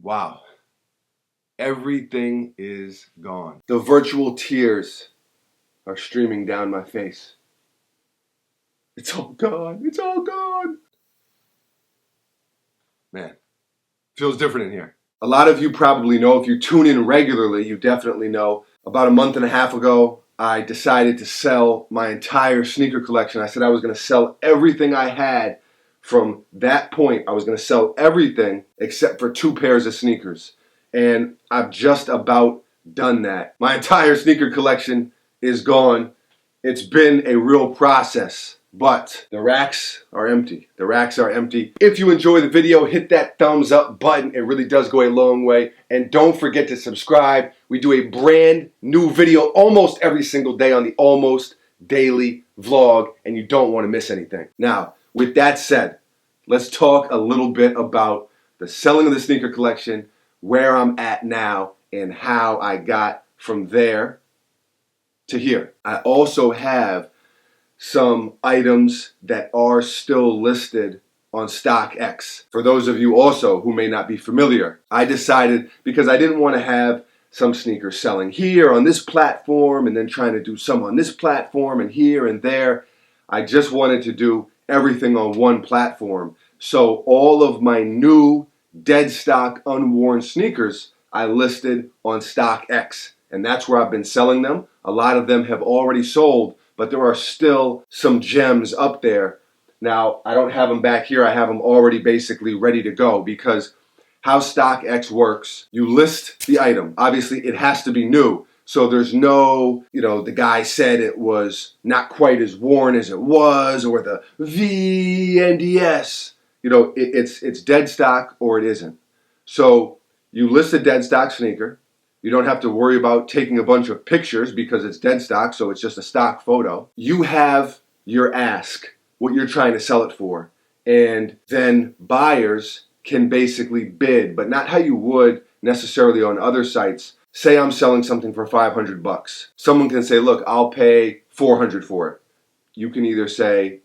Wow. Everything is gone. The virtual tears are streaming down my face. It's all gone. It's all gone. Man, feels different in here. A lot of you probably know, if you tune in regularly, you definitely know, about a month and a half ago, I decided to sell my entire sneaker collection. I said I was going to sell everything I had. From that point, I was going to sell everything except for 2 pairs of sneakers. And I've just about done that. My entire sneaker collection is gone. It's been a real process, but the racks are empty. The racks are empty. If you enjoy the video, hit that thumbs up button. It really does go a long way. And don't forget to subscribe. We do a brand new video almost every single day on the Almost Daily Vlog, and you don't want to miss anything. Now, with that said, let's talk a little bit about the selling of the sneaker collection, where I'm at now, and how I got from there to here. I also have some items that are still listed on StockX. For those of you also who may not be familiar, I decided, because I didn't want to have some sneakers selling here on this platform and then trying to do some on this platform and here and there, I just wanted to do everything on one platform. So all of my new dead stock unworn sneakers I listed on StockX, and that's where I've been selling them. A lot of them have already sold, but there are still some gems up there. Now, I don't have them back here. I have them already basically ready to go, because how StockX works, you list the item. Obviously, it has to be new. So there's no, the guy said it was not quite as worn as it was, or the VNDS. It's dead stock or it isn't. So you list a dead stock sneaker. You don't have to worry about taking a bunch of pictures because it's dead stock, so it's just a stock photo. You have your ask, what you're trying to sell it for, and then buyers can basically bid, but not how you would necessarily on other sites. Say I'm selling something for $500. Someone can say, look, I'll pay $400 for it. You can either say,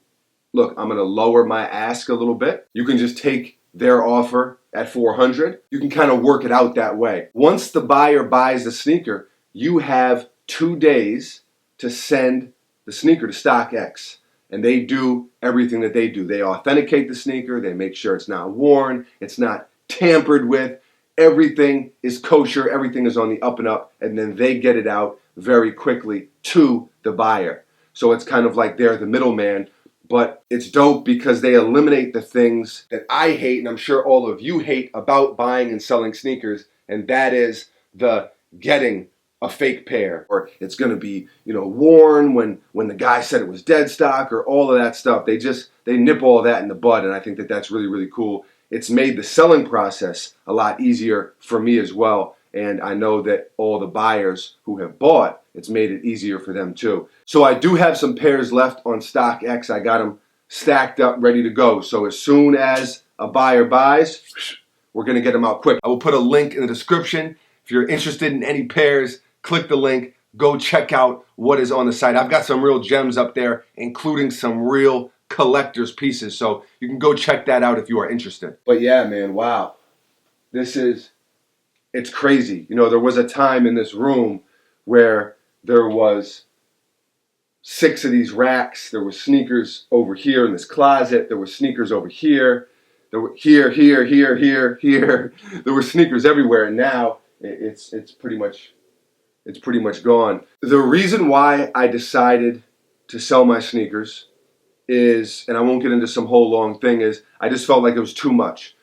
look, I'm going to lower my ask a little bit. You can just take their offer at $400. You can kind of work it out that way. Once the buyer buys the sneaker, you have 2 days to send the sneaker to StockX. And they do everything that they do. They authenticate the sneaker. They make sure it's not worn. It's not tampered with. Everything is kosher. Everything is on the up and up. And then they get it out very quickly to the buyer. So it's kind of like they're the middleman. But it's dope because they eliminate the things that I hate, and I'm sure all of you hate about buying and selling sneakers, and that is the getting a fake pair, or it's going to be, worn when the guy said it was dead stock, or all of that stuff. They nip all that in the bud, and I think that that's really, really cool. It's made the selling process a lot easier for me as well, and I know that all the buyers who have bought, it's made it easier for them too. So I do have some pairs left on StockX. I got them stacked up, ready to go. So as soon as a buyer buys, we're going to get them out quick. I will put a link in the description. If you're interested in any pairs, click the link. Go check out what is on the site. I've got some real gems up there, including some real collector's pieces. So you can go check that out if you are interested. But yeah, man, wow. It's crazy. There was a time in this room where there was 6 of these racks. There were sneakers over here in this closet. There were sneakers over here. There were here. There were sneakers everywhere, and now it's pretty much gone. The reason why I decided to sell my sneakers is, and I won't get into some whole long thing, is I just felt like it was too much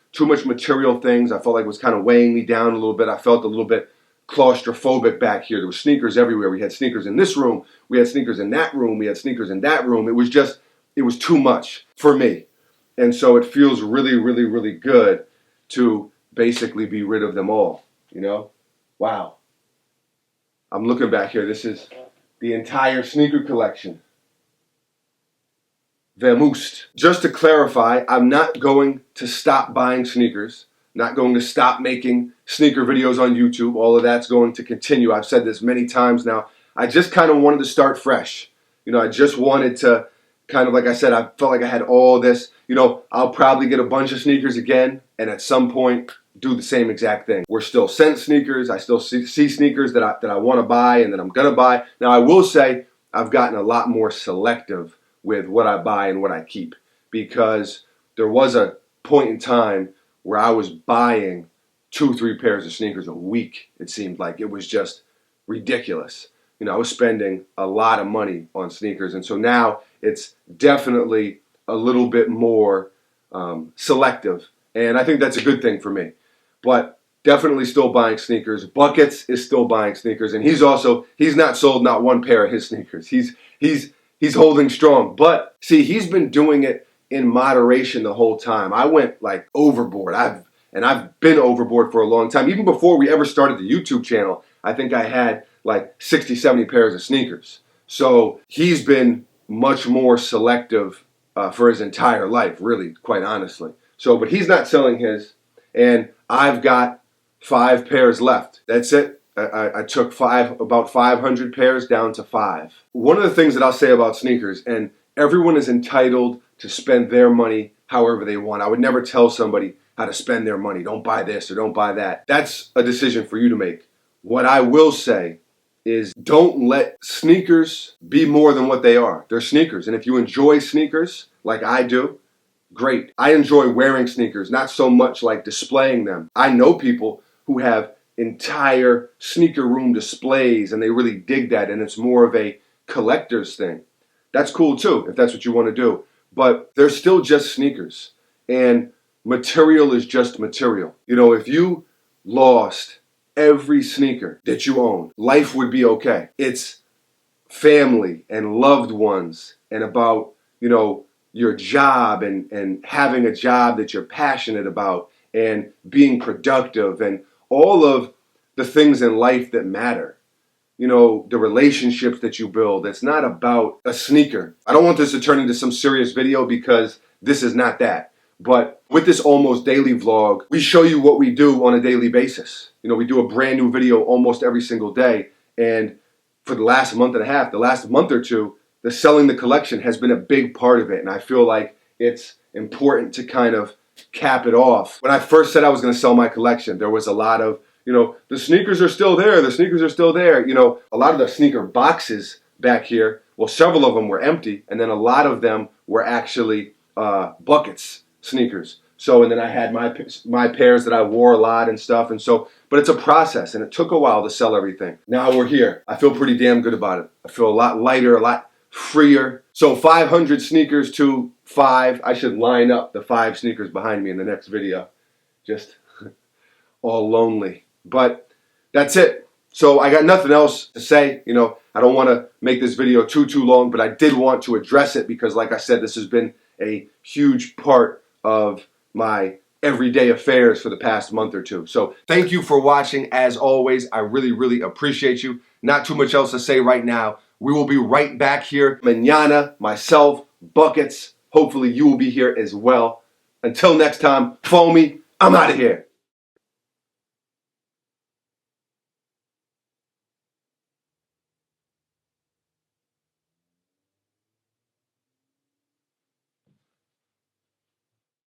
material things. I felt like it was kind of weighing me down a little bit. I felt a little bit claustrophobic back here. There were sneakers everywhere. We had sneakers in this room. We had sneakers in that room. We had sneakers in that room. It was too much for me. And so it feels really, really, really good to basically be rid of them all, Wow. I'm looking back here. This is the entire sneaker collection. Vermoest. Just to clarify, I'm not going to stop buying sneakers. Not going to stop making sneaker videos on YouTube. All of that's going to continue. I've said this many times now. I just kind of wanted to start fresh. I just wanted to kind of, like I said, I felt like I had all this. I'll probably get a bunch of sneakers again, and at some point do the same exact thing. We're still sent sneakers. I still see sneakers that I want to buy and that I'm gonna buy. Now I will say I've gotten a lot more selective with what I buy and what I keep, because there was a point in time where I was buying 2-3 pairs of sneakers a week. It seemed like it was just ridiculous. You know, I was spending a lot of money on sneakers, and so now it's definitely a little bit more selective, and I think that's a good thing for me. But definitely still buying sneakers. Buckets is still buying sneakers, and he's not sold not one pair of his sneakers. He's holding strong. But see, he's been doing it in moderation the whole time. I went like overboard. I've been overboard for a long time. Even before we ever started the YouTube channel, I think I had like 60, 70 pairs of sneakers. So he's been much more selective for his entire life, really, quite honestly. So, but he's not selling his, and I've got 5 pairs left. That's it. I took about 500 pairs down to 5. One of the things that I'll say about sneakers, and everyone is entitled to spend their money however they want. I would never tell somebody how to spend their money. Don't buy this or don't buy that. That's a decision for you to make. What I will say is don't let sneakers be more than what they are. They're sneakers. And if you enjoy sneakers like I do, great. I enjoy wearing sneakers, not so much like displaying them. I know people who have entire sneaker room displays and they really dig that, and it's more of a collector's thing. That's cool too, if that's what you want to do. But they're still just sneakers. And material is just material. You know, if you lost every sneaker that you own, life would be okay. It's family and loved ones and about, you know, your job and having a job that you're passionate about and being productive and all of the things in life that matter. You know, the relationships that you build. It's not about a sneaker. I don't want this to turn into some serious video because this is not that. But with this almost daily vlog, we show you what we do on a daily basis. You know, we do a brand new video almost every single day. And for the last month and a half, the last month or two, the selling the collection has been a big part of it. And I feel like it's important to kind of cap it off. When I first said I was going to sell my collection, there was a lot of, you know, the sneakers are still there. The sneakers are still there. You know, a lot of the sneaker boxes back here, well, several of them were empty. And then a lot of them were actually buckets sneakers. So, and then I had my pairs that I wore a lot and stuff. And so, but it's a process and it took a while to sell everything. Now we're here. I feel pretty damn good about it. I feel a lot lighter, a lot freer. So 500 sneakers to 5. I should line up the 5 sneakers behind me in the next video. Just all lonely. But that's it. So I got nothing else to say. You know, I don't want to make this video too long, but I did want to address it because, like I said, this has been a huge part of my everyday affairs for the past month or two. So thank you for watching. As always, I really appreciate you. Not too much else to say right now. We will be right back here. Mañana, myself, Buckets. Hopefully you will be here as well. Until next time, follow me. I'm out of here.